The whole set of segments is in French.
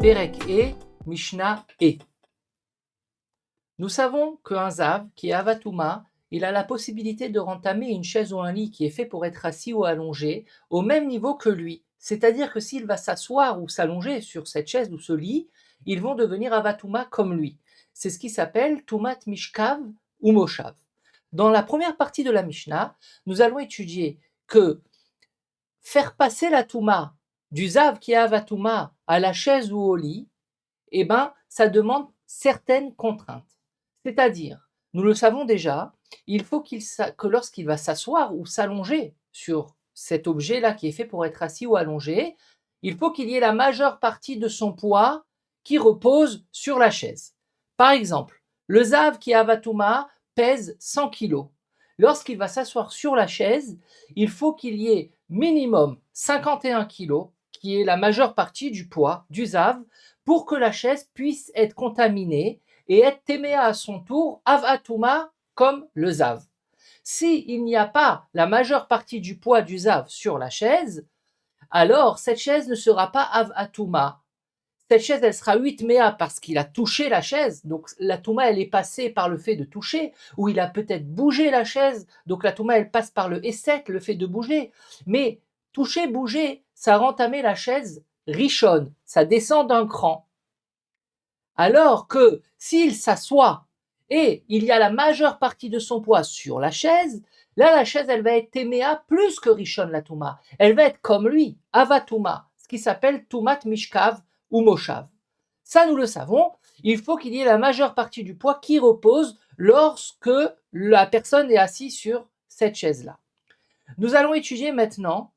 Perek E, Mishnah E. Nous savons qu'un Zav, qui est Avatouma, il a la possibilité de rentamer une chaise ou un lit qui est fait pour être assis ou allongé au même niveau que lui. C'est-à-dire que s'il va s'asseoir ou s'allonger sur cette chaise ou ce lit, ils vont devenir Avatouma comme lui. C'est ce qui s'appelle Tumat Mishkav ou Moshav. Dans la première partie de la Mishnah, nous allons étudier que faire passer la Touma du Zav qui est Avatouma à la chaise ou au lit, eh ben, ça demande certaines contraintes. C'est-à-dire, nous le savons déjà, il faut que lorsqu'il va s'asseoir ou s'allonger sur cet objet-là qui est fait pour être assis ou allongé, il faut qu'il y ait la majeure partie de son poids qui repose sur la chaise. Par exemple, le Zav qui est Avatouma pèse 100 kg. Lorsqu'il va s'asseoir sur la chaise, il faut qu'il y ait minimum 51 kg, qui est la majeure partie du poids du Zav, pour que la chaise puisse être contaminée et être téméa à son tour, Avatuma, comme le Zav. S'il n'y a pas la majeure partie du poids du Zav sur la chaise, alors cette chaise ne sera pas Avatuma. Cette chaise, elle sera 8 méa parce qu'il a touché la chaise. Donc la Touma, elle est passée par le fait de toucher, ou il a peut-être bougé la chaise. Donc la Touma, elle passe par le Esset, le fait de bouger. Mais toucher, bouger, ça rend tamé la chaise richonne, ça descend d'un cran. Alors que s'il s'assoit et il y a la majeure partie de son poids sur la chaise, là la chaise elle va être téméa plus que Rishon la Touma. Elle va être comme lui, Avatuma, ce qui s'appelle Tumat Mishkav ou Moshav. Ça nous le savons, il faut qu'il y ait la majeure partie du poids qui repose lorsque la personne est assise sur cette chaise-là. Nous allons étudier maintenant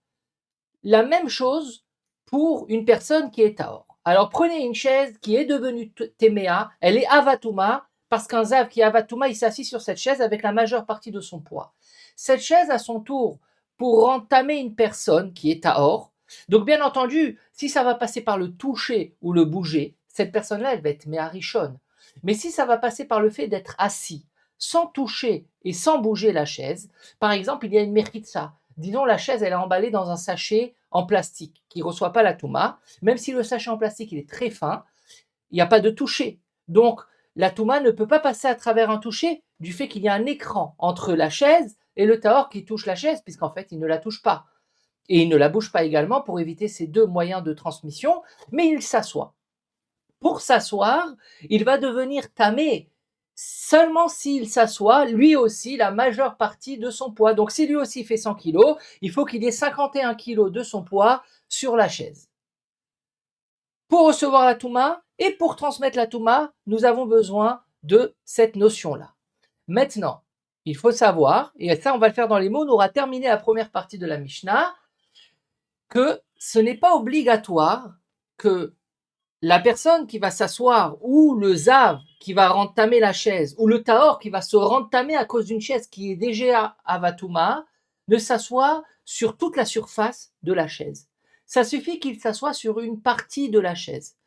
la même chose pour une personne qui est Tahor. Alors prenez une chaise qui est devenue Téméa, elle est Avatouma, parce qu'un Zav qui est Avatouma, il s'assit sur cette chaise avec la majeure partie de son poids. Cette chaise, à son tour, pour entamer une personne qui est Tahor, donc bien entendu, si ça va passer par le toucher ou le bouger, cette personne-là, elle va être Méharichon. Mais si ça va passer par le fait d'être assis, sans toucher et sans bouger la chaise, par exemple, il y a une Mechitsa, disons la chaise elle est emballée dans un sachet en plastique qui ne reçoit pas la touma, même si le sachet en plastique il est très fin, il n'y a pas de toucher. Donc la touma ne peut pas passer à travers un toucher du fait qu'il y a un écran entre la chaise et le tahor qui touche la chaise, puisqu'en fait il ne la touche pas. Et il ne la bouge pas également pour éviter ces deux moyens de transmission, mais il s'assoit. Pour s'asseoir, il va devenir tamé seulement s'il s'assoit, lui aussi, la majeure partie de son poids. Donc si lui aussi fait 100 kg, il faut qu'il ait 51 kg de son poids sur la chaise. Pour recevoir la Touma et pour transmettre la Touma, nous avons besoin de cette notion-là. Maintenant, il faut savoir, et ça on va le faire dans les mots, on aura terminé la première partie de la Mishnah, que ce n'est pas obligatoire que la personne qui va s'asseoir ou le Zav qui va rentamer la chaise ou le Tahor qui va se rentamer à cause d'une chaise qui est déjà Avatouma ne s'assoit sur toute la surface de la chaise. Ça suffit qu'il s'assoie sur une partie de la chaise.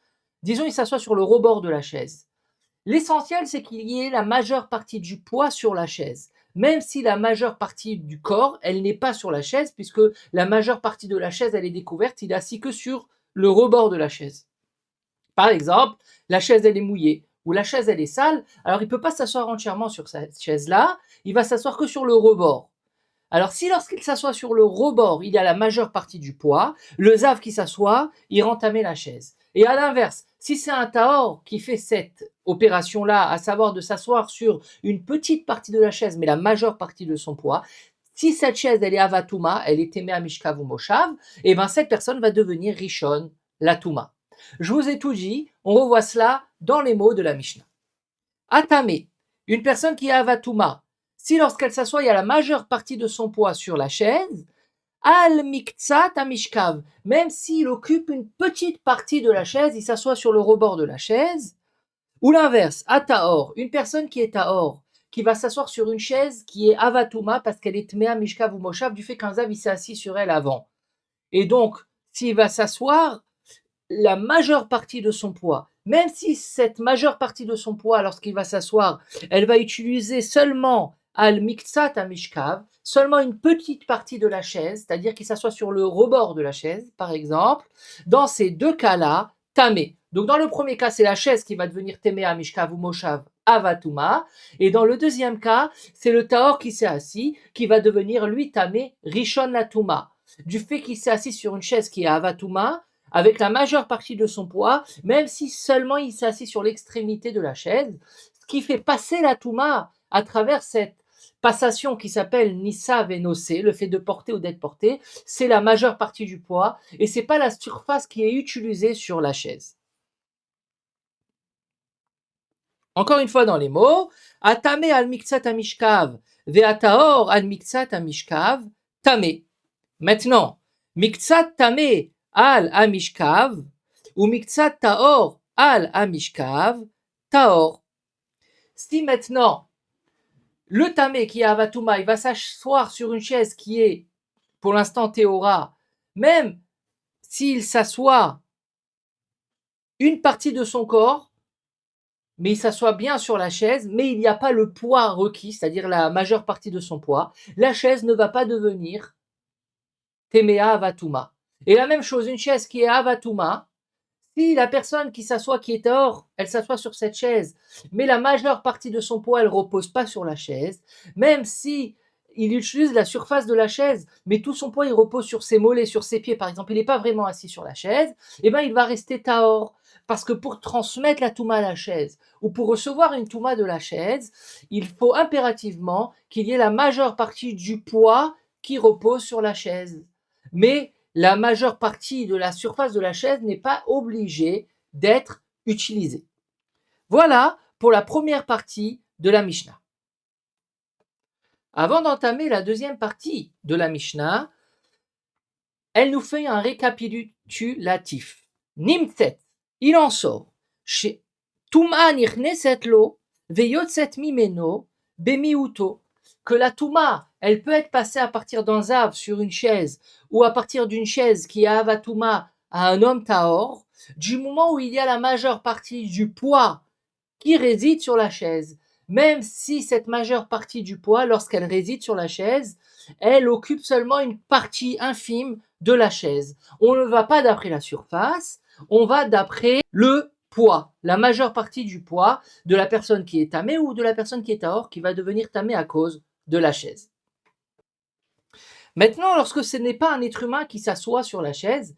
Disons, il s'assoit sur le rebord de la chaise. L'essentiel, c'est qu'il y ait la majeure partie du poids sur la chaise. Même si la majeure partie du corps, elle n'est pas sur la chaise, puisque la majeure partie de la chaise, elle est découverte, il est assis que sur le rebord de la chaise. Par exemple, la chaise elle est mouillée ou la chaise elle est sale, alors il ne peut pas s'asseoir entièrement sur cette chaise-là, il va s'asseoir que sur le rebord. Alors si lorsqu'il s'assoit sur le rebord, il y a la majeure partie du poids, le Zav qui s'assoit, il rentamer la chaise. Et à l'inverse, si c'est un Tahor qui fait cette opération-là, à savoir de s'asseoir sur une petite partie de la chaise, mais la majeure partie de son poids, si cette chaise elle est Avatouma, elle est Témé Mishkav ou Moshav, et bien cette personne va devenir Rishon, la Touma. Je vous ai tout dit, on revoit cela dans les mots de la Mishnah. Atame, une personne qui est Avatouma, si lorsqu'elle s'assoit, il y a la majeure partie de son poids sur la chaise, Al Miktsat Amishkav, même s'il occupe une petite partie de la chaise, il s'assoit sur le rebord de la chaise, ou l'inverse, Ataor, une personne qui est Taor, qui va s'asseoir sur une chaise qui est Avatouma parce qu'elle est Tmea Mishkav ou Moshav du fait qu'un Zav s'est assis sur elle avant. Et donc, s'il va s'asseoir, la majeure partie de son poids, même si cette majeure partie de son poids, lorsqu'il va s'asseoir, elle va utiliser seulement al miktsat amishkav, seulement une petite partie de la chaise, c'est-à-dire qu'il s'assoit sur le rebord de la chaise, par exemple, dans ces deux cas-là, tamé. Donc dans le premier cas, c'est la chaise qui va devenir Temea Mishkav ou Moshav Avatuma. Et dans le deuxième cas, c'est le Taor qui s'est assis, qui va devenir lui Tamé Rishon Latuma. Du fait qu'il s'est assis sur une chaise qui est Avatuma, avec la majeure partie de son poids, même si seulement il s'est assis sur l'extrémité de la chaise, ce qui fait passer la Touma à travers cette passation qui s'appelle Nissa Venosé, le fait de porter ou d'être porté, c'est la majeure partie du poids et c'est pas la surface qui est utilisée sur la chaise. Encore une fois dans les mots, Atame al miktsat amishkav, ve'ataor al miktsat amishkav, tame. Maintenant, miktsat tame al amishkav, ou miktsat taor al amishkav, taor. Si maintenant, le tamé qui est avatuma, il va s'asseoir sur une chaise qui est, pour l'instant, théora, même s'il s'assoit une partie de son corps, mais il s'assoit bien sur la chaise, mais il n'y a pas le poids requis, c'est-à-dire la majeure partie de son poids, la chaise ne va pas devenir temea avatuma. Et la même chose, une chaise qui est avatuma, si la personne qui s'assoit, qui est hors, elle s'assoit sur cette chaise, mais la majeure partie de son poids, elle repose pas sur la chaise, même si il utilise la surface de la chaise, mais tout son poids, il repose sur ses mollets, sur ses pieds, par exemple, il n'est pas vraiment assis sur la chaise, eh ben, il va rester taor. Parce que pour transmettre la touma à la chaise, ou pour recevoir une touma de la chaise, il faut impérativement qu'il y ait la majeure partie du poids qui repose sur la chaise. Mais la majeure partie de la surface de la chaise n'est pas obligée d'être utilisée. Voilà pour la première partie de la Mishnah. Avant d'entamer la deuxième partie de la Mishnah, elle nous fait un récapitulatif. Nimtset, il en sort. Chez Touma nichneset lo, veyotset mimeno, bemiuto. Que la Touma, elle peut être passée à partir d'un zav sur une chaise, ou à partir d'une chaise qui est avatouma à un homme taor, du moment où il y a la majeure partie du poids qui réside sur la chaise. Même si cette majeure partie du poids, lorsqu'elle réside sur la chaise, elle occupe seulement une partie infime de la chaise. On ne va pas d'après la surface, on va d'après le poids, la majeure partie du poids de la personne qui est tamée ou de la personne qui est taor, qui va devenir tamée à cause de la chaise. Maintenant, lorsque ce n'est pas un être humain qui s'assoit sur la chaise,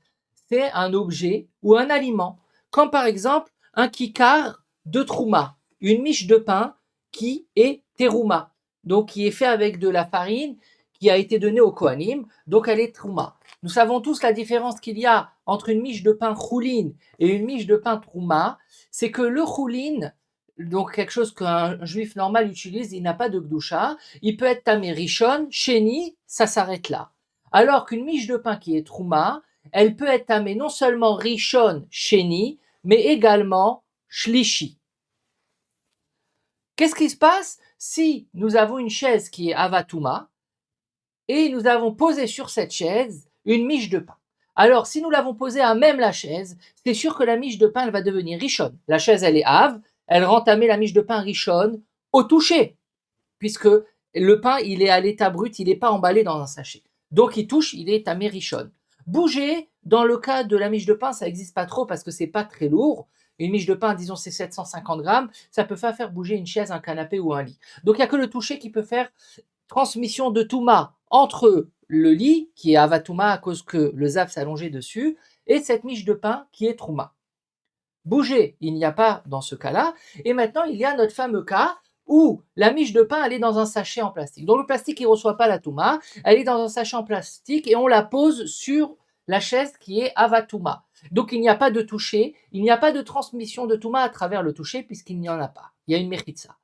c'est un objet ou un aliment, comme par exemple un kikar de trouma, une miche de pain qui est terouma, donc qui est fait avec de la farine qui a été donnée au kohanim, donc elle est trouma. Nous savons tous la différence qu'il y a entre une miche de pain choulin et une miche de pain trouma, c'est que le choulin, donc quelque chose qu'un juif normal utilise, il n'a pas de gdoucha, il peut être tamé rishon, sheni, ça s'arrête là. Alors qu'une miche de pain qui est trouma, elle peut être tamée non seulement rishon, sheni, mais également shlishi. Qu'est-ce qui se passe si nous avons une chaise qui est avatuma et nous avons posé sur cette chaise une miche de pain? Alors, si nous l'avons posée à même la chaise, c'est sûr que la miche de pain, elle va devenir rishon. La chaise, elle est ave, elle rend tamée la miche de pain rishon au toucher, puisque le pain, il est à l'état brut, il n'est pas emballé dans un sachet. Donc, il touche, il est tamé rishon. Bouger, dans le cas de la miche de pain, ça n'existe pas trop parce que c'est pas très lourd. Une miche de pain, disons, c'est 750 grammes, ça peut faire bouger une chaise, un canapé ou un lit. Donc, il n'y a que le toucher qui peut faire transmission de Touma entre le lit, qui est Avatouma à cause que le Zav s'est allongé dessus, et cette miche de pain qui est Trouma. Bouger, il n'y a pas dans ce cas-là. Et maintenant, il y a notre fameux cas où la miche de pain, elle est dans un sachet en plastique. Donc le plastique, il ne reçoit pas la Touma, elle est dans un sachet en plastique et on la pose sur la chaise qui est Avatouma. Donc il n'y a pas de toucher, il n'y a pas de transmission de Touma à travers le toucher puisqu'il n'y en a pas. Il y a une méritza.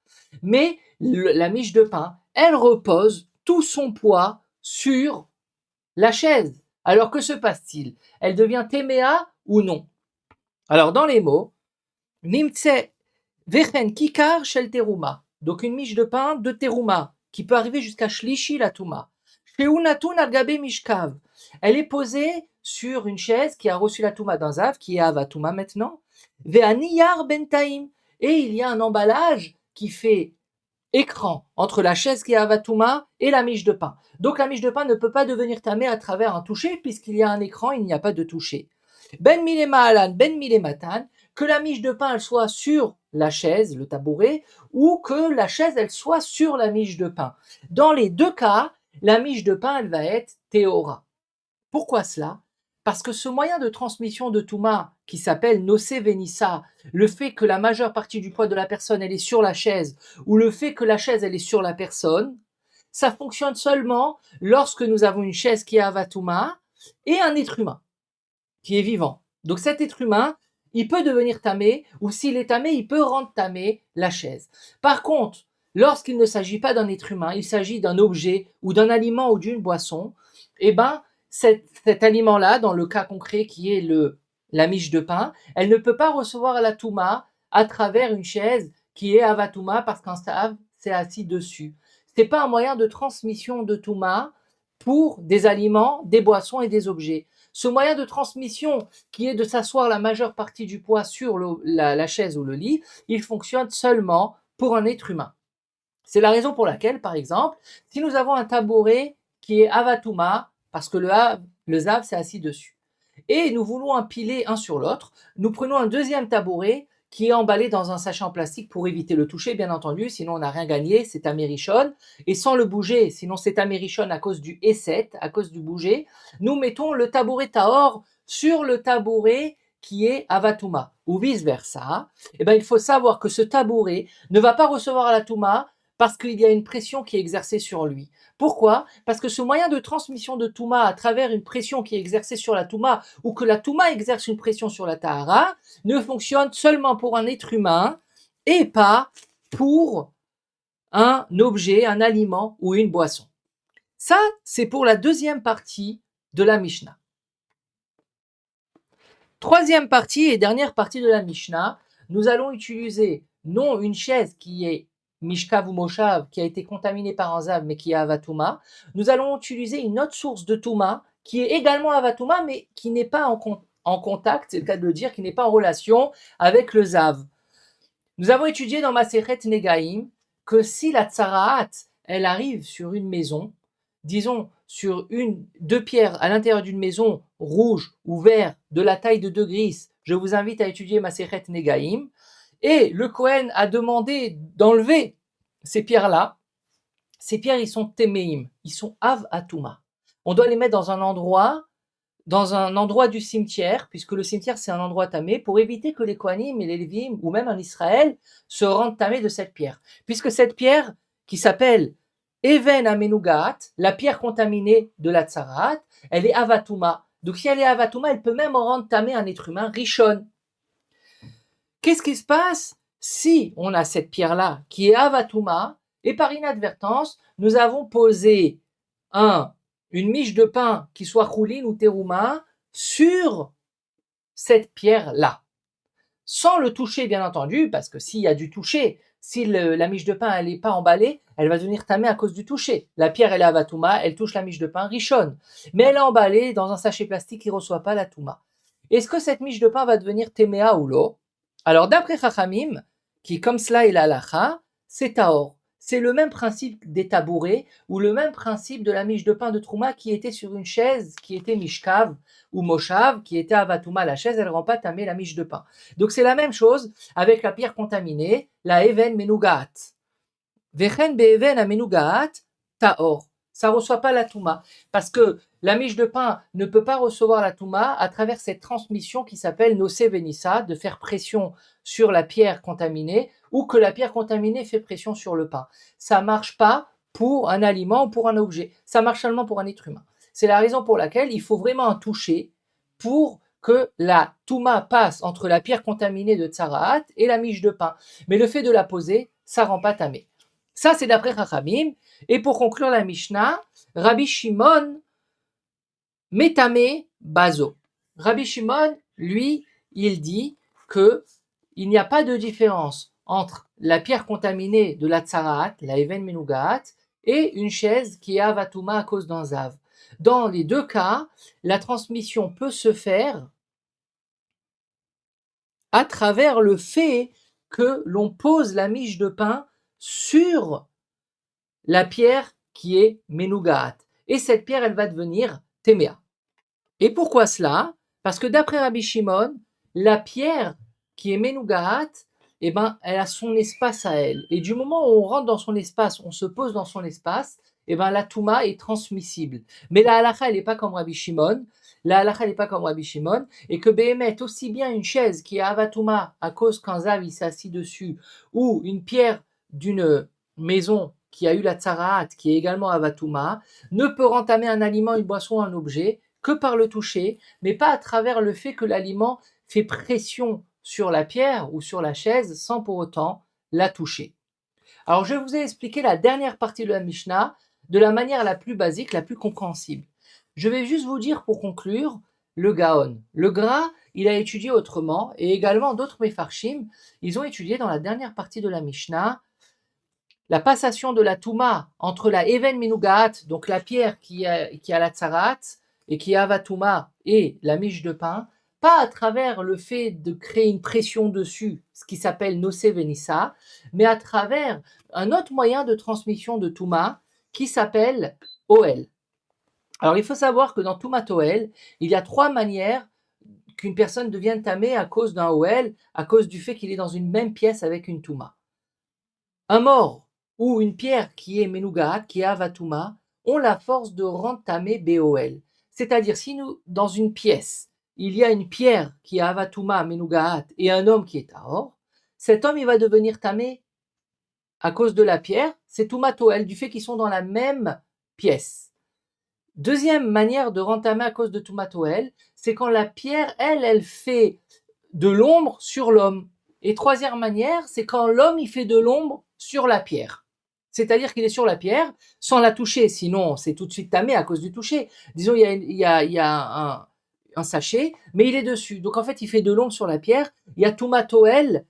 Mais la miche de pain, elle repose tout son poids sur la chaise. Alors que se passe-t-il? Elle devient téméa ou non? Alors dans les mots, nimtse vechen kikar shel teruma, donc une miche de pain de teruma, qui peut arriver jusqu'à shlishi la touma. Sheunatun al gabe mishkav, elle est posée sur une chaise qui a reçu la touma d'un zav, qui est avatuma maintenant, ve'aniyar bentaim, et il y a un emballage qui fait écran entre la chaise qui est avatuma et la miche de pain. Donc la miche de pain ne peut pas devenir tamée à travers un toucher puisqu'il y a un écran, il n'y a pas de toucher. Ben milema alan, ben milematan, que la miche de pain elle soit sur la chaise, le tabouret, ou que la chaise elle soit sur la miche de pain. Dans les deux cas, la miche de pain elle va être théora. Pourquoi cela? Parce que ce moyen de transmission de Touma qui s'appelle Nosé Venissa, le fait que la majeure partie du poids de la personne elle est sur la chaise ou le fait que la chaise elle est sur la personne, ça fonctionne seulement lorsque nous avons une chaise qui est Avatouma et un être humain qui est vivant. Donc cet être humain, il peut devenir tamé ou s'il est tamé, il peut rendre tamé la chaise. Par contre, lorsqu'il ne s'agit pas d'un être humain, il s'agit d'un objet ou d'un aliment ou d'une boisson, eh ben cet aliment-là, dans le cas concret qui est la miche de pain, elle ne peut pas recevoir la touma à travers une chaise qui est avatouma parce qu'un sav s'est assis dessus. C'est pas un moyen de transmission de touma pour des aliments, des boissons et des objets. Ce moyen de transmission qui est de s'asseoir la majeure partie du poids sur la chaise ou le lit, il fonctionne seulement pour un être humain. C'est la raison pour laquelle, par exemple, si nous avons un tabouret qui est avatouma, parce que le zav s'est assis dessus, et nous voulons empiler un sur l'autre, nous prenons un deuxième tabouret qui est emballé dans un sachet en plastique pour éviter le toucher, bien entendu, sinon on n'a rien gagné, c'est américhon, et sans le bouger, sinon c'est américhon à cause du E7, à cause du bouger, nous mettons le tabouret Tahor sur le tabouret qui est Avatouma, ou vice-versa. Eh ben, il faut savoir que ce tabouret ne va pas recevoir la Touma parce qu'il y a une pression qui est exercée sur lui. Pourquoi? Parce que ce moyen de transmission de Touma à travers une pression qui est exercée sur la Touma ou que la Touma exerce une pression sur la Tahara ne fonctionne seulement pour un être humain et pas pour un objet, un aliment ou une boisson. Ça, c'est pour la deuxième partie de la Mishnah. Troisième partie et dernière partie de la Mishnah, nous allons utiliser non une chaise qui est Mishkav ou Moshav, qui a été contaminée par un Zav, mais qui est Avatouma. Nous allons utiliser une autre source de Touma, qui est également Avatouma, mais qui n'est pas en contact, c'est le cas de le dire, qui n'est pas en relation avec le Zav. Nous avons étudié dans Masechet Negaim que si la Tsaraat, elle arrive sur une maison, disons sur deux pierres à l'intérieur d'une maison rouge ou vert de la taille de 2 gris, je vous invite à étudier Masechet Negaim, et le Kohen a demandé d'enlever ces pierres-là. Ces pierres, ils sont Temeim, ils sont Av Atuma. On doit les mettre dans un endroit du cimetière, puisque le cimetière c'est un endroit tamé, pour éviter que les Kohanim et les Lévim, ou même en Israël, se rendent tamés de cette pierre. Puisque cette pierre, qui s'appelle Even Amenugat, la pierre contaminée de la Tsarat, elle est Avatouma. Donc si elle est Avatouma, elle peut même rendre tamé un être humain, Rishon. Qu'est-ce qui se passe si on a cette pierre-là qui est Avatouma, et par inadvertance, nous avons posé une miche de pain qui soit Choulin ou Terouma sur cette pierre-là. Sans le toucher, bien entendu, parce que s'il y a du toucher, si la miche de pain elle n'est pas emballée, elle va devenir tamée à cause du toucher. La pierre elle est Avatouma, elle touche la miche de pain, Rishon. Mais elle est emballée dans un sachet plastique qui ne reçoit pas la Touma. Est-ce que cette miche de pain va devenir Téméa ou l'eau? Alors d'après Chachamim, qui comme cela est l'alacha, c'est Taor. C'est le même principe des tabourets ou le même principe de la miche de pain de Trouma qui était sur une chaise qui était Mishkav ou Moshav, qui était Avatouma. La chaise, elle ne rend pas tamé la miche de pain. Donc c'est la même chose avec la pierre contaminée, la Even Menugaat. Vechen Be'even Amenugaat Taor. Ça ne reçoit pas la Touma. Parce que la miche de pain ne peut pas recevoir la Touma à travers cette transmission qui s'appelle Nosé Venissa, de faire pression sur la pierre contaminée ou que la pierre contaminée fait pression sur le pain. Ça ne marche pas pour un aliment ou pour un objet. Ça marche seulement pour un être humain. C'est la raison pour laquelle il faut vraiment un toucher pour que la Touma passe entre la pierre contaminée de Tsaraat et la miche de pain. Mais le fait de la poser, ça ne rend pas tamé. Ça, c'est d'après Chachamim. Et pour conclure la Mishnah, Rabbi Shimon Metame Bazo. Rabbi Shimon, lui, il dit que il n'y a pas de différence entre la pierre contaminée de la Tsaraat, la Even Menugaat, et une chaise qui est Avatouma à cause d'un Zav. Dans les deux cas, la transmission peut se faire à travers le fait que l'on pose la miche de pain sur la pierre qui est Menugaat. Et cette pierre, elle va devenir Téméa. Et pourquoi cela? Parce que d'après Rabbi Shimon, la pierre qui est Menougaat, eh ben, elle a son espace à elle. Et du moment où on rentre dans son espace, on se pose dans son espace, eh ben, la Touma est transmissible. Mais la halakha, elle n'est pas comme Rabbi Shimon. La halakha, elle n'est pas comme Rabbi Shimon. Et que Béhémet, aussi bien une chaise qui est Avatouma à cause qu'un Zav il s'est assis dessus, ou une pierre d'une maison qui a eu la Tsaraat, qui est également Avatouma, ne peut rentamer un aliment, une boisson, un objet que par le toucher, mais pas à travers le fait que l'aliment fait pression sur la pierre ou sur la chaise sans pour autant la toucher. Alors je vous ai expliqué la dernière partie de la Mishnah de la manière la plus basique, la plus compréhensible. Je vais juste vous dire pour conclure le Gaon. Le Gra, il a étudié autrement et également d'autres Mefarshim, ils ont étudié dans la dernière partie de la Mishnah la passation de la Touma entre la Even Menugaat, donc la pierre qui a la Tsarat et qui a Avatouma, et la miche de pain, pas à travers le fait de créer une pression dessus, ce qui s'appelle Nosé Venissa, mais à travers un autre moyen de transmission de Touma qui s'appelle Oel. Alors il faut savoir que dans Toumat Oel, il y a 3 manières qu'une personne devienne tamée à cause d'un Oel, à cause du fait qu'il est dans une même pièce avec une Touma. Un mort ou une pierre qui est Menougaat, qui est Avatouma, ont la force de rentamer BOL. C'est-à-dire, si nous, dans une pièce, il y a une pierre qui est Avatouma, Menougaat, et un homme qui est Tahor, cet homme, il va devenir tamé à cause de la pierre, c'est Toumatoel, du fait qu'ils sont dans la même pièce. Deuxième manière de rentamer à cause de Toumatoel, c'est quand la pierre, elle fait de l'ombre sur l'homme. Et troisième manière, c'est quand l'homme, il fait de l'ombre sur la pierre. C'est-à-dire qu'il est sur la pierre sans la toucher, sinon c'est tout de suite tamé à cause du toucher. Disons, il y a un sachet, mais il est dessus. Donc en fait, il fait de l'ombre sur la pierre. Il y a Toumatoel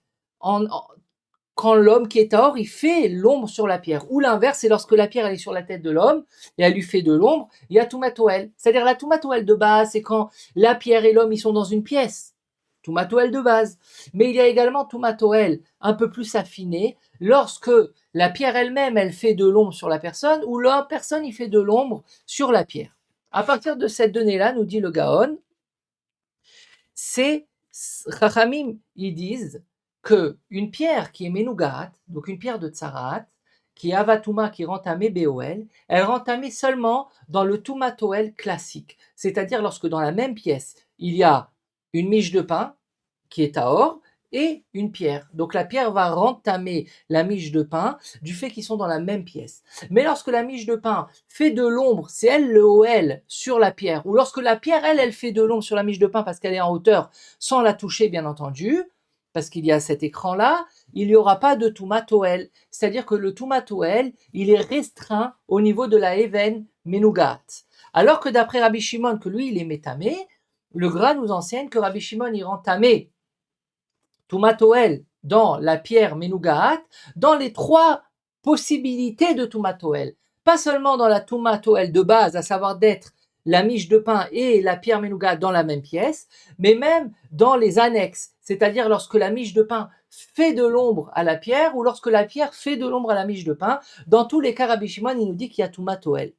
quand l'homme qui est tahor, il fait l'ombre sur la pierre. Ou l'inverse, c'est lorsque la pierre elle est sur la tête de l'homme et elle lui fait de l'ombre, il y a Toumatoel. C'est-à-dire la Toumatoel de base, c'est quand la pierre et l'homme ils sont dans une pièce. Toumatoel de base. Mais il y a également Toumatoel un peu plus affiné lorsque la pierre elle-même, elle fait de l'ombre sur la personne ou la personne, il fait de l'ombre sur la pierre. À partir de cette donnée-là, nous dit le Gaon, c'est Chachamim, ils disent que une pierre qui est Menougaat, donc une pierre de Tsaraat, qui est Avatouma, qui rend à BOL, elle rend à seulement dans le Toumatoel classique. C'est-à-dire lorsque dans la même pièce, il y a une miche de pain, qui est Tahor, et une pierre. Donc la pierre va rentamer la miche de pain du fait qu'ils sont dans la même pièce. Mais lorsque la miche de pain fait de l'ombre, c'est elle le OL sur la pierre, ou lorsque la pierre, elle fait de l'ombre sur la miche de pain parce qu'elle est en hauteur, sans la toucher bien entendu, parce qu'il y a cet écran-là, il n'y aura pas de Toumatoel. C'est-à-dire que le Toumatoel, il est restreint au niveau de la Even Menougat. Alors que d'après Rabbi Shimon, que lui, il est métamé, le Gra nous enseigne que Rabbi Shimon, il rend tamé Toumatoel dans la pierre Menougaat, dans les 3 possibilités de Toumatoel. Pas seulement dans la Toumatoel de base, à savoir d'être la miche de pain et la pierre Menougaat dans la même pièce, mais même dans les annexes, c'est-à-dire lorsque la miche de pain fait de l'ombre à la pierre ou lorsque la pierre fait de l'ombre à la miche de pain. Dans tous les cas, Rabbi Shimon, il nous dit qu'il y a Toumatoel.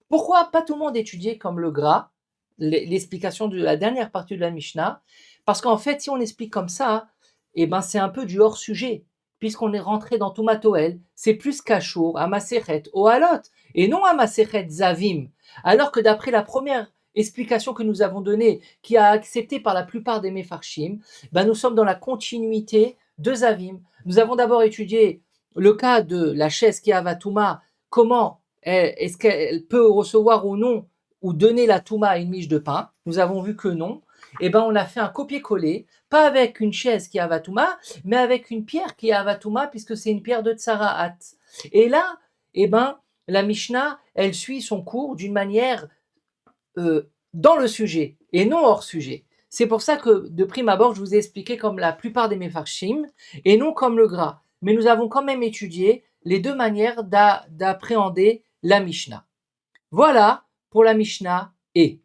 Pourquoi pas tout le monde étudier comme le Gra, l'explication de la dernière partie de la Mishnah? Parce qu'en fait, si on explique comme ça, eh ben c'est un peu du hors-sujet, puisqu'on est rentré dans Toumatoel, c'est plus Kachour, à Masechet, Ohalot, et non à Masechet Zavim. Alors que d'après la première explication que nous avons donnée, qui est acceptée par la plupart des Mefarshim, ben nous sommes dans la continuité de Zavim. Nous avons d'abord étudié le cas de la chaise qui est Avatouma, comment est-ce qu'elle peut recevoir ou non, ou donner la Touma à une miche de pain? Nous avons vu que non. Eh ben, on a fait un copier-coller, pas avec une chaise qui est Avatouma, mais avec une pierre qui est Avatouma, puisque c'est une pierre de Tsaraat. Et là, eh ben, la Mishnah, elle suit son cours d'une manière dans le sujet, et non hors sujet. C'est pour ça que, de prime abord, je vous ai expliqué comme la plupart des Mefarshim, et non comme le Gra. Mais nous avons quand même étudié les 2 manières d'appréhender la Mishnah. Voilà pour la Mishnah et.